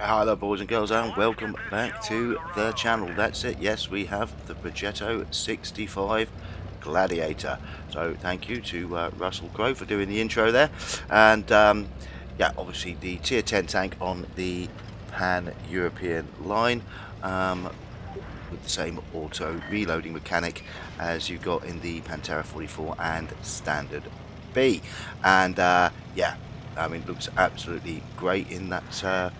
Hello boys and girls, and welcome back to the channel. That's it, yes, we have the Progetto 65 Gladiator. So thank you to Russell Crowe for doing the intro there. And yeah, obviously the tier 10 tank on the Pan-European line, with the same auto reloading mechanic as you got in the Pantera 44 and Standard B. And yeah, I mean, it looks absolutely great in that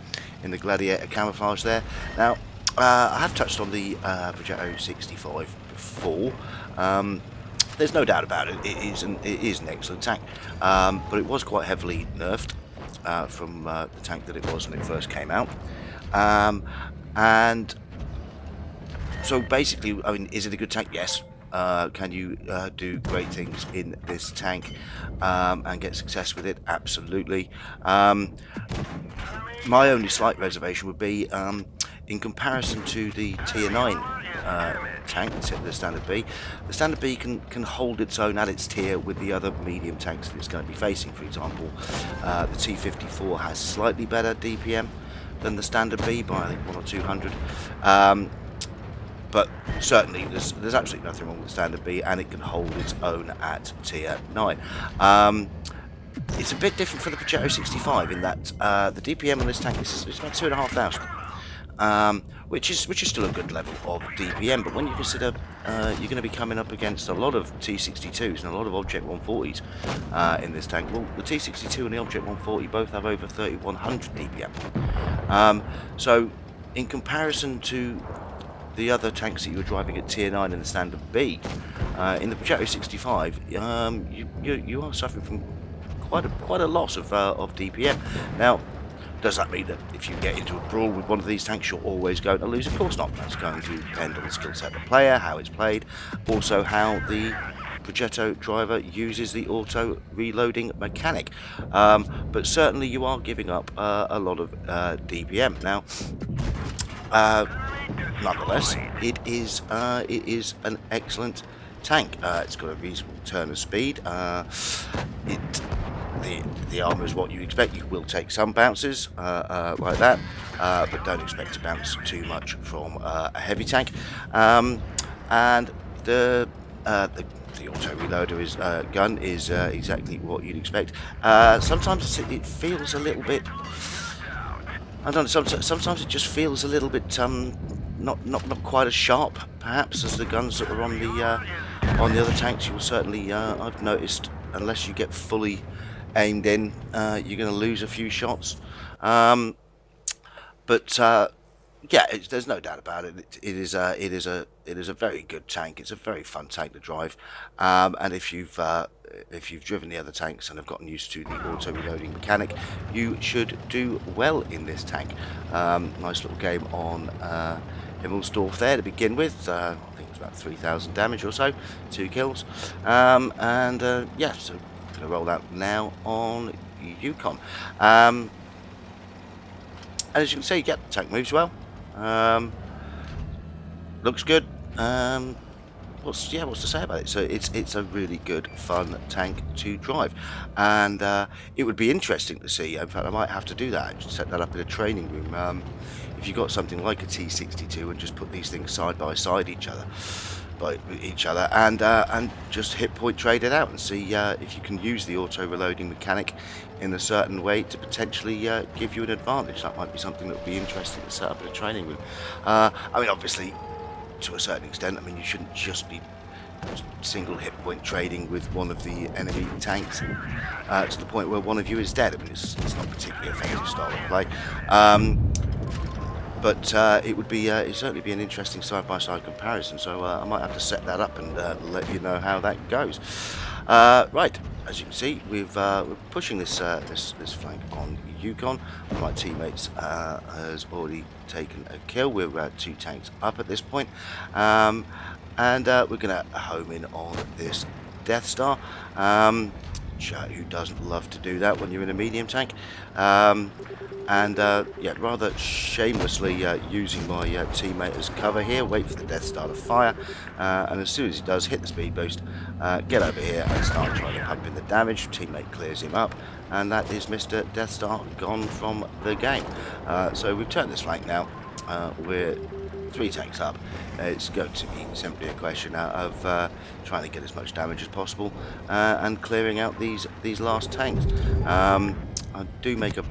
in the Gladiator camouflage there. Now, I have touched on the Progetto 65 before. There's no doubt about it. It is an excellent tank, but it was quite heavily nerfed from the tank that it was when it first came out. And so basically, I mean, is it a good tank? Yes. Can you do great things in this tank and get success with it? Absolutely. My only slight reservation would be in comparison to the tier 9 tank, the Standard B. The Standard B can hold its own at its tier with the other medium tanks that it's going to be facing. For example, the T54 has slightly better DPM than the Standard B by I think 100 or 200. But certainly, there's absolutely nothing wrong with the Standard B, and it can hold its own at tier 9. It's a bit different for the Progetto 65 in that the DPM on this tank is about 2,500, which is still a good level of DPM. But when you consider you're going to be coming up against a lot of T62s and a lot of Object 140s in this tank, well, the T62 and the Object 140 both have over 3,100 DPM. So, in comparison to the other tanks that you were driving at tier 9 in the Standard B, in the Progetto 65, you are suffering from quite a loss of DPM. Now, does that mean that if you get into a brawl with one of these tanks, you're always going to lose? Of course not. That's going to depend on the skill set of the player, how it's played, also how the Progetto driver uses the auto reloading mechanic. But certainly you are giving up a lot of DPM. Now, nonetheless, it is an excellent tank. It's got a reasonable turn of speed. The armour is what you expect. You will take some bounces like that, but don't expect to bounce too much from a heavy tank. And the auto reloader gun is exactly what you'd expect. Sometimes it feels a little bit. I don't know. Sometimes it just feels a little bit not quite as sharp, perhaps, as the guns that are on the other tanks. You'll certainly, I've noticed, unless you get fully aimed in, you're going to lose a few shots. But yeah, there's no doubt about it. It is a very good tank. It's a very fun tank to drive, and if you've driven the other tanks and have gotten used to the auto reloading mechanic, you should do well in this tank. Nice little game on Himmelsdorf there to begin with. I think it was about 3,000 damage or so, 2 kills, and yeah, so I'm going to roll out now on Yukon. And as you can see, yeah, the tank moves well. Looks good. What's to say about it? So it's a really good, fun tank to drive, and it would be interesting to see. In fact, I might have to do that. Just set that up in a training room. If you got something like a T62 and just put these things side by side each other, and just hit point trade it out and see if you can use the auto reloading mechanic in a certain way to potentially give you an advantage. That might be something that would be interesting to set up in a training room. I mean, obviously, to a certain extent, I mean, you shouldn't just be single hit point trading with one of the enemy tanks to the point where one of you is dead. I mean, it's not particularly effective style of play. But it would be it'd certainly be an interesting side-by-side comparison. So I might have to set that up and let you know how that goes. Right, as you can see, we're pushing this flank on Yukon. One of my teammates has already taken a kill. We're 2 tanks up at this point, and we're going to home in on this Death Star. Who doesn't love to do that when you're in a medium tank? and yeah, rather shamelessly using my teammate as cover here, wait for the Death Star to fire, and as soon as he does, hit the speed boost, get over here and start trying to pump in the damage. Teammate clears him up, and that is Mr. Death Star gone from the game. So we've turned this flank now. We're 3 tanks up. It's going to be simply a question now of trying to get as much damage as possible and clearing out these last tanks. I do make a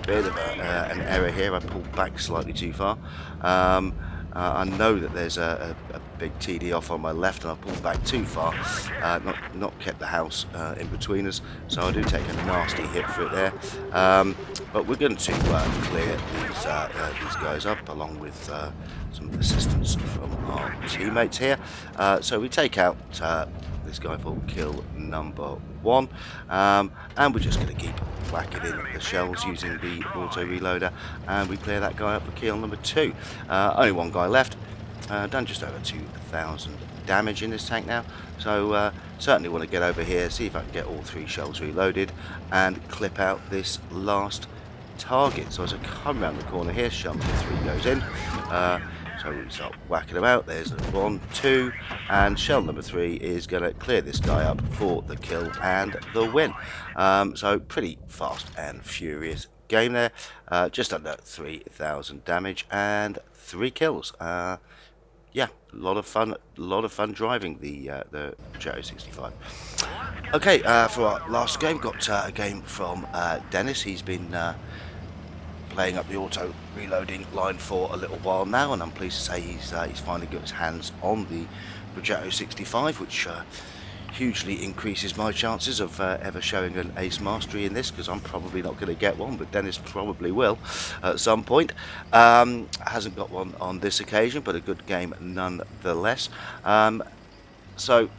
bit of an error here. I pulled back slightly too far. I know that there's a big TD off on my left, and I pulled back too far, not kept the house in between us, so I do take a nasty hit for it there. But we're going to clear these guys up, along with some assistance from our teammates here. So we take out this guy for kill number 1, and we're just going to keep whacking in the shells using the auto reloader, and we clear that guy up for kill number 2. Only one guy left. Done just over 2,000 damage in this tank now, so certainly want to get over here, see if I can get all 3 shells reloaded and clip out this last target. So as I come around the corner here, shell number 3 goes in. So we start whacking them out. There's the 1, 2, and shell number 3 is going to clear this guy up for the kill and the win. So pretty fast and furious game there. Just under 3,000 damage and 3 kills. Yeah, a lot of fun driving the Progetto 65. Okay, for our last game, got a game from Dennis. He's been playing up the auto reloading line for a little while now, and I'm pleased to say he's finally got his hands on the Progetto 65, which hugely increases my chances of ever showing an ace mastery in this, because I'm probably not going to get one, but Dennis probably will at some point. Hasn't got one on this occasion, but a good game nonetheless. So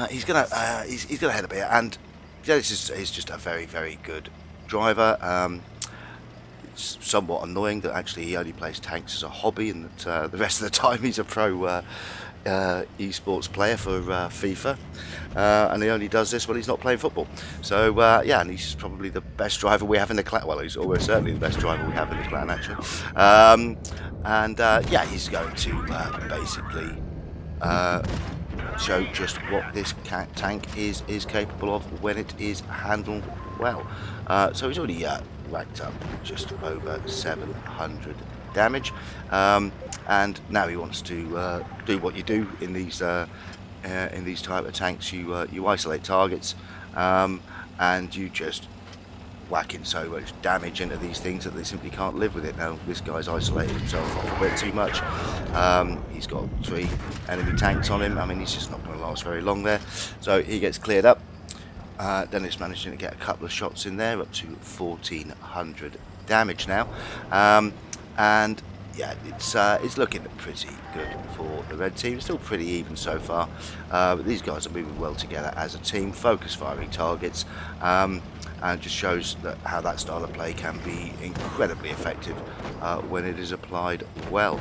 he's gonna head up here, and Dennis is just a very, very good driver. It's somewhat annoying that actually he only plays tanks as a hobby, and that the rest of the time he's a pro esports player for FIFA, and he only does this when he's not playing football. So yeah, and he's probably the best driver we have in the clan. Well, he's almost certainly the best driver we have in the clan, actually. And yeah, he's going to basically show just what this tank is capable of when it is handled well. So he's already racked up just over 700 damage, and now he wants to do what you do in these type of tanks. You isolate targets, and you just whack in so much damage into these things that they simply can't live with it. Now this guy's isolated himself off a bit too much. He's got 3 enemy tanks on him. I mean, he's just not going to last very long there, so he gets cleared up. Dennis managing to get a couple of shots in there, up to 1,400 damage now, and yeah, it's looking pretty good for the red team. Still pretty even so far, but these guys are moving well together as a team, focus firing targets, and just shows that how that style of play can be incredibly effective when it is applied well.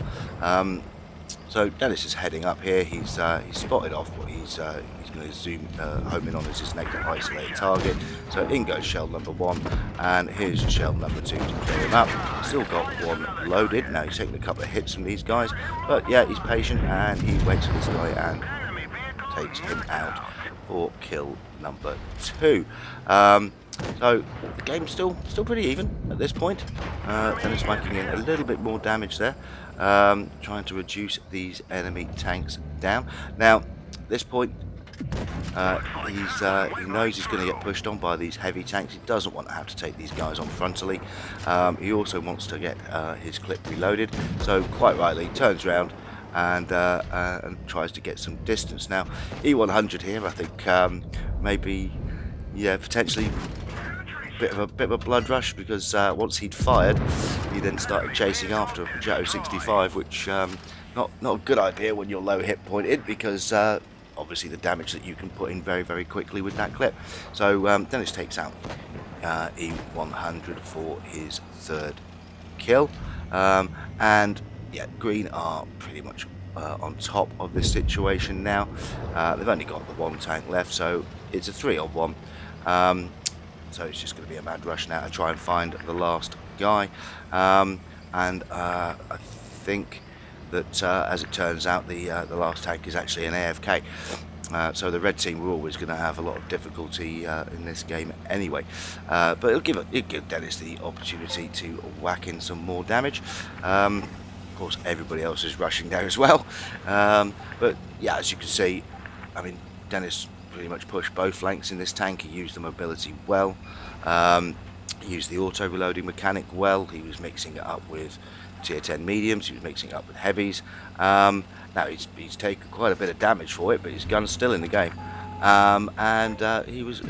So Dennis is heading up here. He's spotted off what he's going to zoom home in on as his next isolated target. So in goes shell number 1, and here's shell number 2 to clear him up. Still got 1 loaded. Now he's taking a couple of hits from these guys, but yeah, he's patient, and he waits for this guy and takes him out for kill number 2. So the game's still pretty even at this point. Dennis whacking in a little bit more damage there, trying to reduce these enemy tanks down. Now at this point, he knows he's going to get pushed on by these heavy tanks. He doesn't want to have to take these guys on frontally. He also wants to get his clip reloaded, so quite rightly turns around and tries to get some distance. Now E100 here, I think maybe, yeah, potentially bit of a blood rush, because once he'd fired, he then started chasing after a Progetto 65, which not a good idea when you're low hit pointed, because obviously the damage that you can put in very, very quickly with that clip. So Dennis takes out E100 for his 3rd kill, and yeah, green are pretty much on top of this situation now. They've only got the 1 tank left, so it's a 3-on-1. So it's just going to be a mad rush now to try and find the last guy. And I think that, as it turns out, the last tank is actually an AFK. So the red team were always going to have a lot of difficulty in this game anyway. But it'll give Dennis the opportunity to whack in some more damage. Of course, everybody else is rushing there as well. But yeah, as you can see, I mean, Dennis pretty much pushed both flanks in this tank. He used the mobility well. He used the auto reloading mechanic well. He was mixing it up with tier 10 mediums. He was mixing it up with heavies. Now he's taken quite a bit of damage for it, but his gun's still in the game. And he was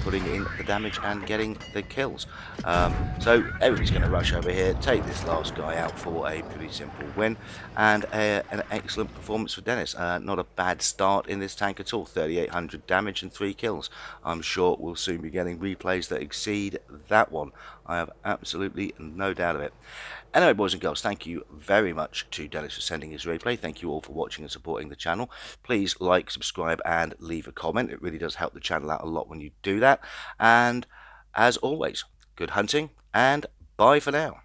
putting in the damage and getting the kills. So everybody's going to rush over here, take this last guy out for a pretty simple win, and an excellent performance for Dennis. Not a bad start in this tank at all. 3,800 damage and 3 kills. I'm sure we'll soon be getting replays that exceed that one. I have absolutely no doubt of it. Anyway, boys and girls, thank you very much to Dennis for sending his replay. Thank you all for watching and supporting the channel. Please like, subscribe, and leave a comment. It really does help the channel out a lot when you do that. And as always, good hunting, and bye for now.